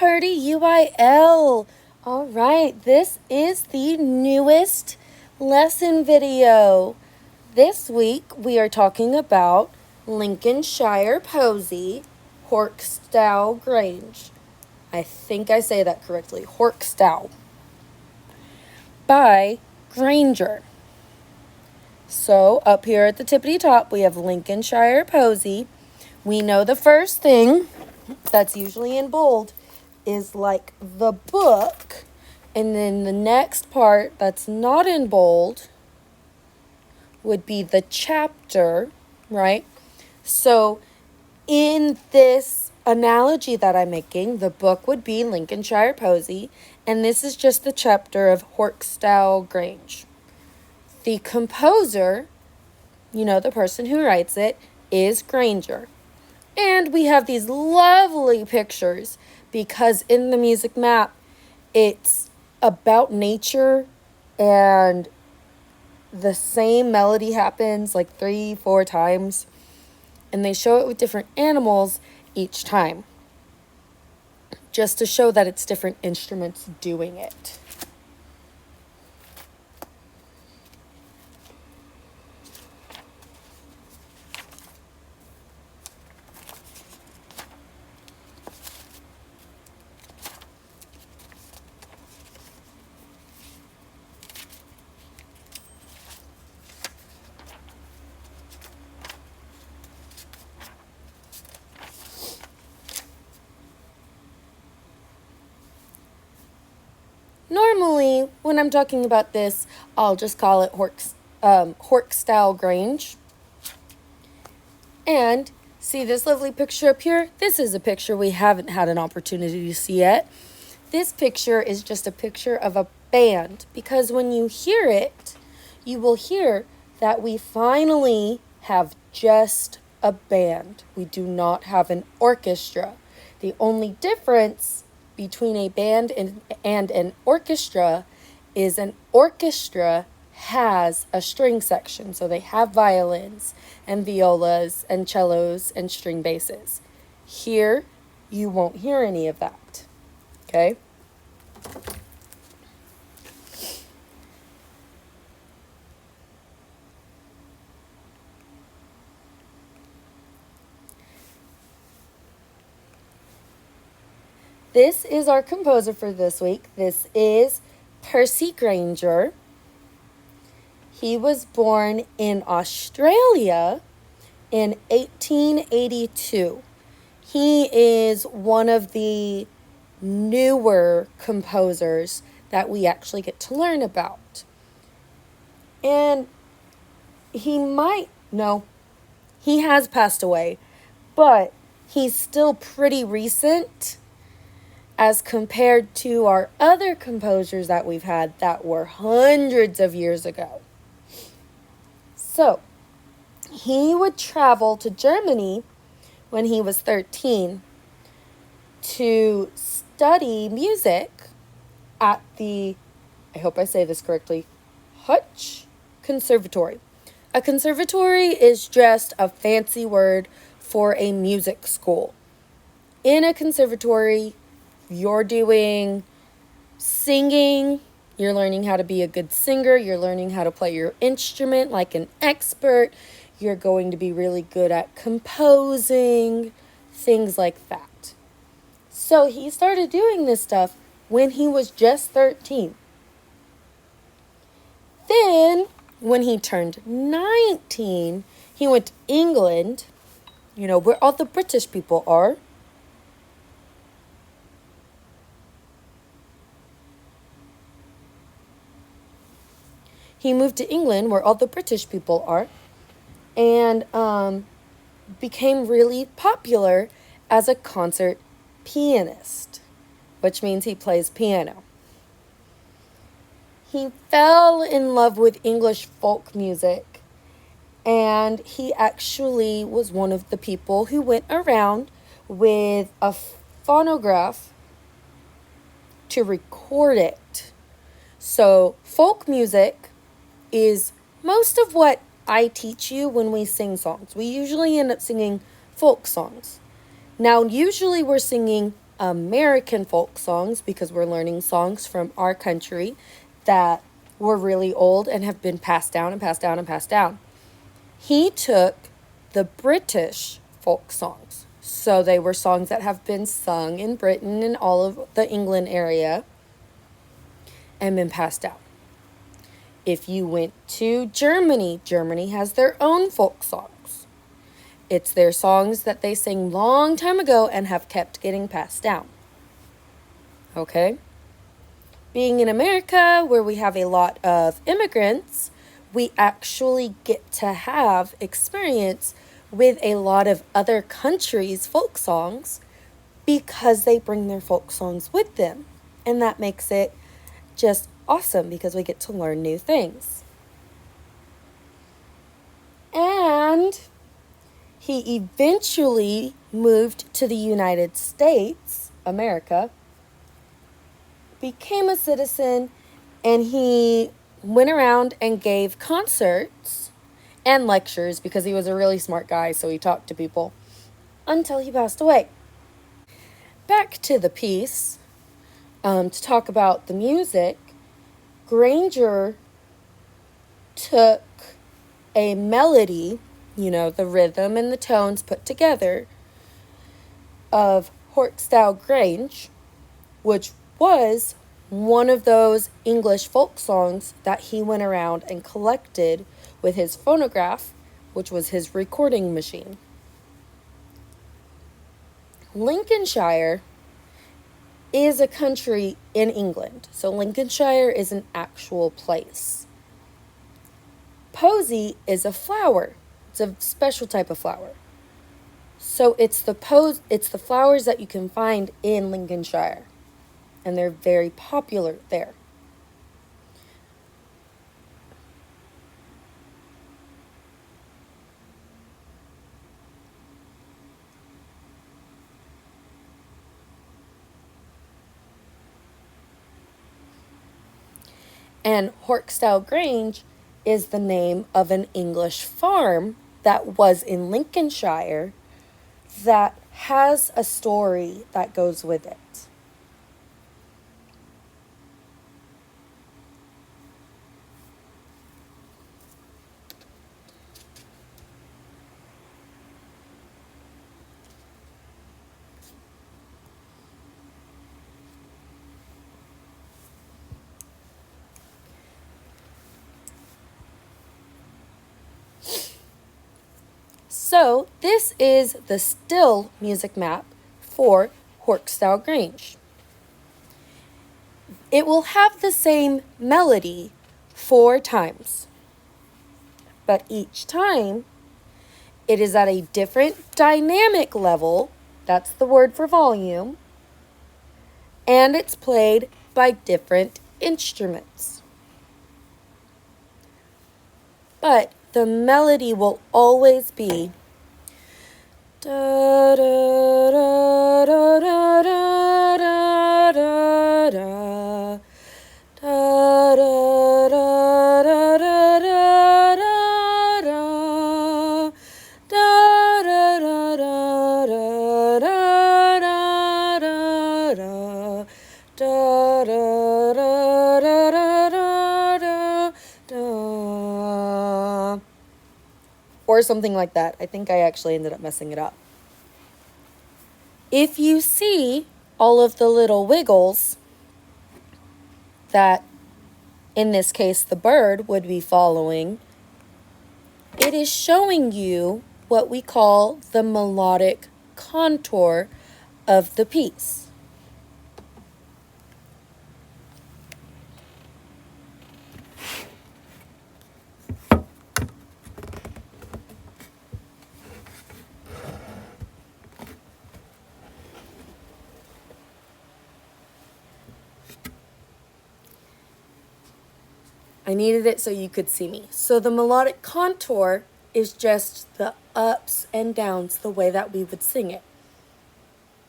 Purdy UIL. All right, this is the newest lesson video. This week we are talking about Lincolnshire Posy, Horkstow Grange. I think I say that correctly, Horkstow, by Grainger. So up here at the tippity top we have Lincolnshire Posy. We know the first thing that's usually in bold is like the book, and then the next part that's not in bold would be the chapter, right? So in this analogy that I'm making, the book would be Lincolnshire Posy, and this is just the chapter of Horkstow Grange. The composer, you know, the person who writes it, is Grainger. And we have these lovely pictures because in the music map, it's about nature and the same melody happens like 3-4 times. And they show it with different animals each time, just to show that it's different instruments doing it. Normally, when I'm talking about this, I'll just call it Horkstow Grange. And see this lovely picture up here? This is a picture we haven't had an opportunity to see yet. This picture is just a picture of a band, because when you hear it, you will hear that we finally have just a band. We do not have an orchestra. The only difference between a band and an orchestra is an orchestra has a string section. So they have violins and violas and cellos and string basses. Here, you won't hear any of that. Okay? This is our composer for this week. This is Posy Grainger. He was born in Australia in 1882. He is one of the newer composers that we actually get to learn about. And he has passed away, but he's still pretty recent as compared to our other composers that we've had that were hundreds of years ago. So, he would travel to Germany when he was 13 to study music at the, I hope I say this correctly, Hutch Conservatory. A conservatory is just a fancy word for a music school. In a conservatory, you're doing singing, you're learning how to be a good singer, you're learning how to play your instrument like an expert, you're going to be really good at composing, things like that. So he started doing this stuff when he was just 13. Then, when he turned 19, he went to England, you know, where all the British people are. He moved to England, where all the British people are, and became really popular as a concert pianist, which means he plays piano. He fell in love with English folk music, and he actually was one of the people who went around with a phonograph to record it. So folk music is most of what I teach you when we sing songs. We usually end up singing folk songs. Now, usually we're singing American folk songs, because we're learning songs from our country that were really old and have been passed down and passed down and passed down. He took the British folk songs. So they were songs that have been sung in Britain and all of the England area and been passed down. If you went to Germany, Germany has their own folk songs. It's their songs that they sing long time ago and have kept getting passed down. Okay? Being in America, where we have a lot of immigrants, we actually get to have experience with a lot of other countries' folk songs because they bring their folk songs with them. And that makes it just awesome because we get to learn new things. And he eventually moved to the United States, America, became a citizen, and he went around and gave concerts and lectures because he was a really smart guy, so he talked to people until he passed away. Back to the piece, to talk about the music, Grainger took a melody, the rhythm and the tones put together, of Horkstow Grange, which was one of those English folk songs that he went around and collected with his phonograph, which was his recording machine. Lincolnshire is a country in England, so Lincolnshire is an actual place. Posy is a flower. It's a special type of flower. So it's the flowers that you can find in Lincolnshire, and they're very popular there. And Horkstow Grange is the name of an English farm that was in Lincolnshire that has a story that goes with it. So this is the still music map for Horkstow Grange. It will have the same melody 4 times, but each time it is at a different dynamic level, that's the word for volume, and it's played by different instruments. But the melody will always be da da da da da da da da da da da da da da or something like that. I think I actually ended up messing it up. If you see all of the little wiggles that, in this case, the bird would be following, it is showing you what we call the melodic contour of the piece. I needed it so you could see me. So the melodic contour is just the ups and downs, the way that we would sing it.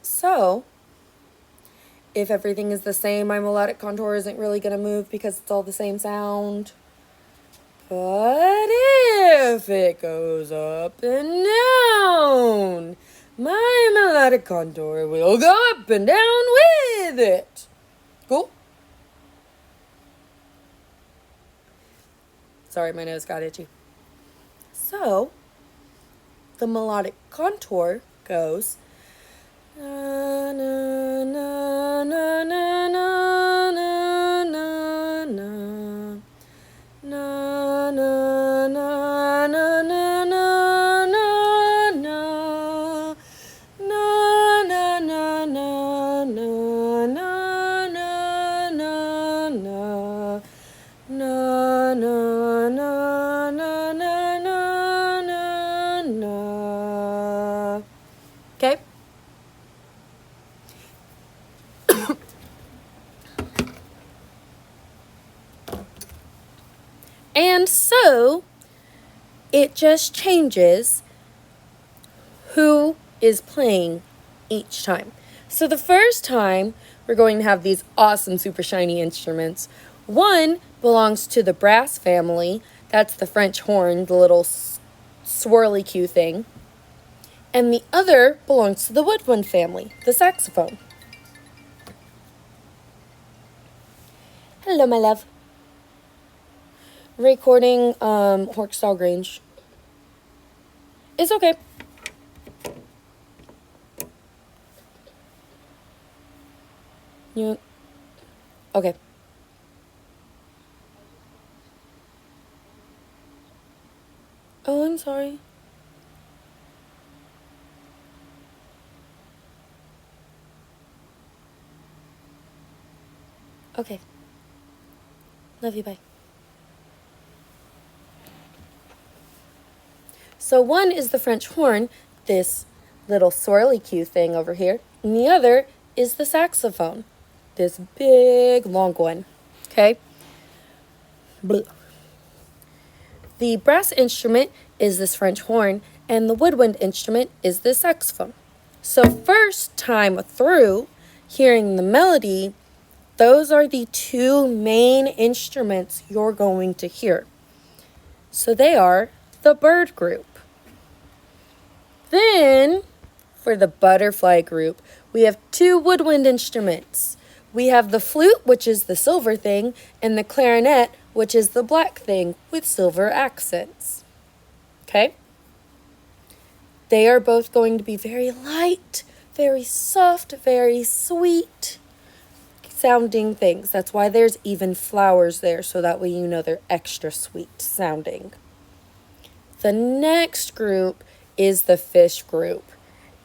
So if everything is the same, my melodic contour isn't really going to move because it's all the same sound. But if it goes up and down, My melodic contour will go up and down with it. Cool? Sorry, my nose got itchy. So, the melodic contour goes na na na na na na na na na na na na na na na na Okay. And so it just changes who is playing each time. So the first time, we're going to have these awesome super shiny instruments. One belongs to the brass family. That's the French horn, the little swirly cue thing. And the other belongs to the woodwind family, the saxophone. Hello, my love. Recording Horkstow Grange. It's okay. Okay. Oh, I'm sorry. Okay. Love you, bye. So one is the French horn, this little swirly cue thing over here, and the other is the saxophone, this big long one. Okay? Blah. The brass instrument is this French horn, and the woodwind instrument is the saxophone. So first time through, hearing the melody, those are the two main instruments you're going to hear. So they are the bird group. Then, for the butterfly group, we have two woodwind instruments. We have the flute, which is the silver thing, and the clarinet, which is the black thing with silver accents. Okay? They are both going to be very light, very soft, very sweet sounding things. That's why there's even flowers there, so that way you know they're extra sweet sounding. The next group is the fish group,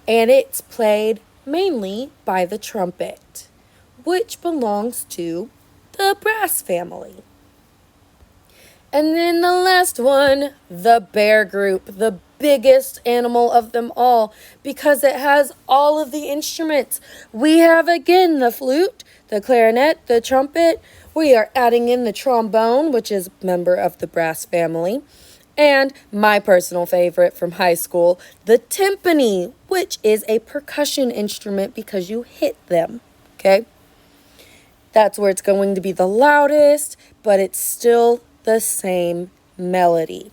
and it's played mainly by the trumpet, which belongs to the brass family. And then the last one, the bear group, the biggest animal of them all, because it has all of the instruments. We have again the flute, the clarinet, the trumpet. We are adding in the trombone, which is a member of the brass family. And my personal favorite from high school, the timpani, which is a percussion instrument because you hit them, okay? That's where it's going to be the loudest, but it's still the same melody.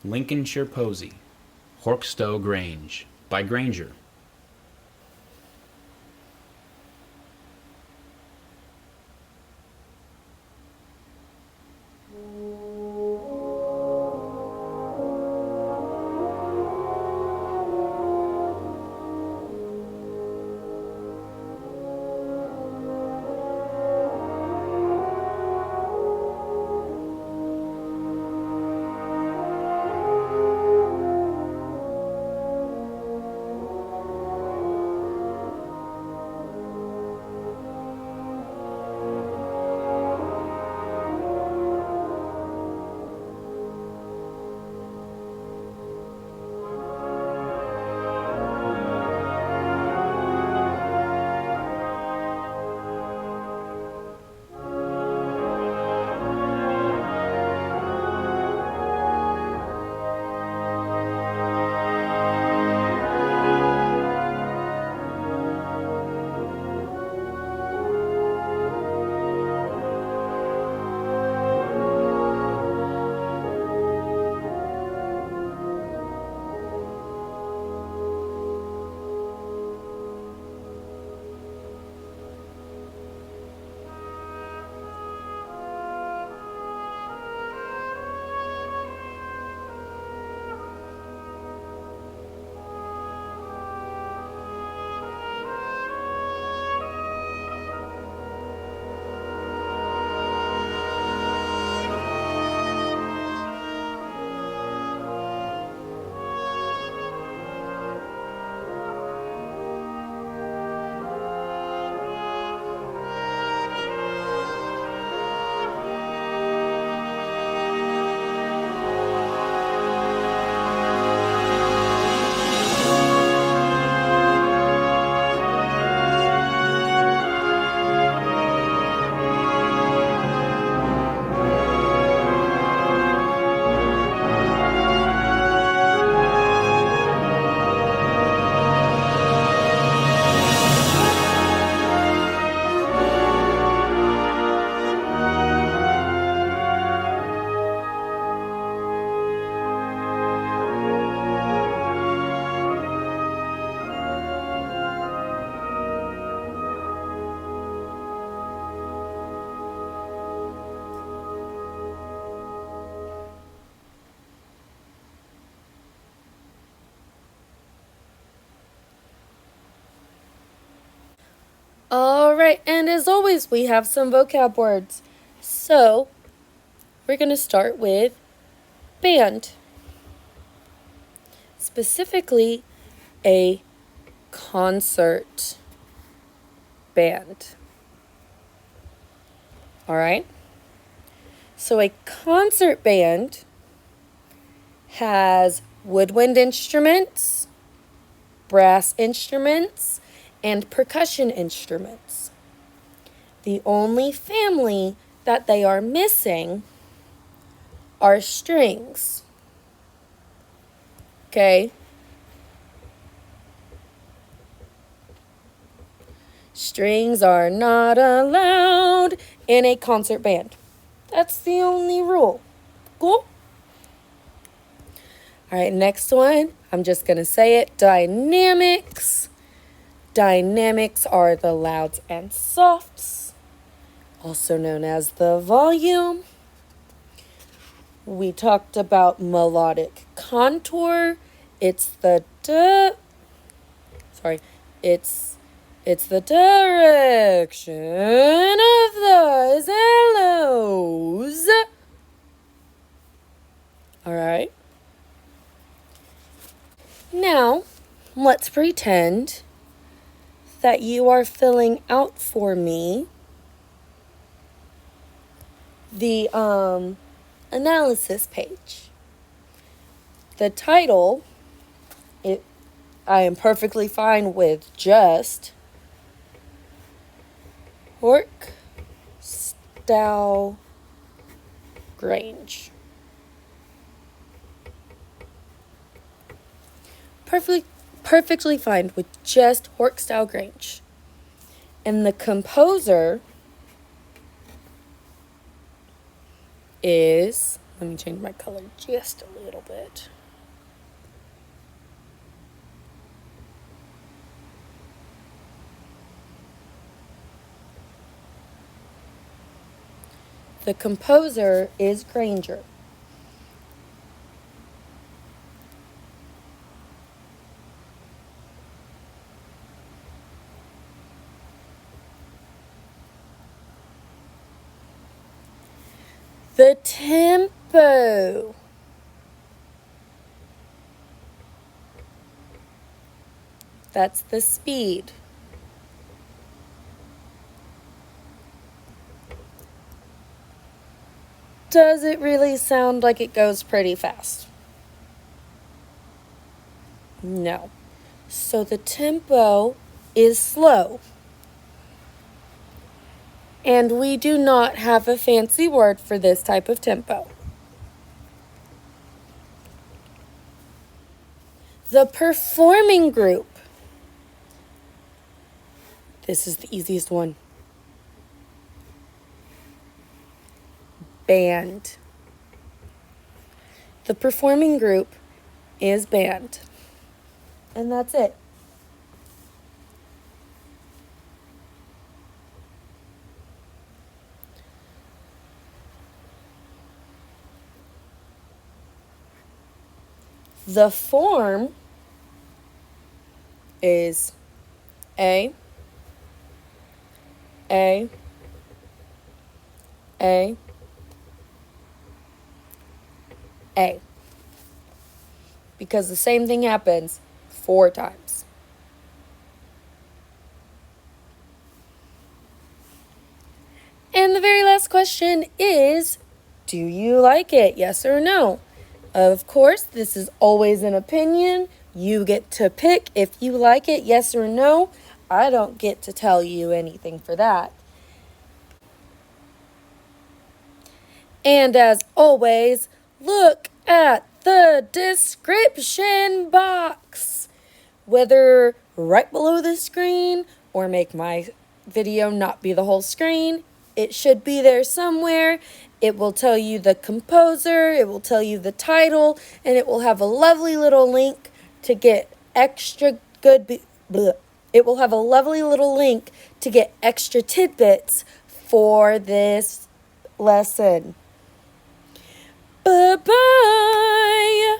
Lincolnshire Posy, Horkstow Grange, by Grainger. All right, and as always, we have some vocab words. So, we're going to start with band. Specifically, a concert band. All right? So, a concert band has woodwind instruments, brass instruments, and percussion instruments. The only family that they are missing are strings. Okay? Strings are not allowed in a concert band. That's the only rule. Cool? All right, next one. I'm just going to say it. Dynamics. Dynamics are the louds and softs, also known as the volume. We talked about melodic contour. It's the it's the direction of the zellos. All right. Now, let's pretend that you are filling out for me the analysis page. The title, I am perfectly fine with just Horkstow Grange. Perfectly fine with just Horkstow Grange. And the composer is, let me change my color just a little bit. The composer is Grainger. The tempo. That's the speed. Does it really sound like it goes pretty fast? No. So the tempo is slow. And we do not have a fancy word for this type of tempo. The performing group. This is the easiest one. Band. The performing group is band. And that's it. The form is A, A, A, A. Because the same thing happens 4 times. And the very last question is, do you like it? Yes or no? Of course, this is always an opinion. You get to pick if you like it, yes or no. I don't get to tell you anything for that. And as always, look at the description box. Whether right below the screen or make my video not be the whole screen, it should be there somewhere. It will tell you the composer, it will tell you the title, and it will have a lovely little link to get extra It will have a lovely little link to get extra tidbits for this lesson. Bye-bye.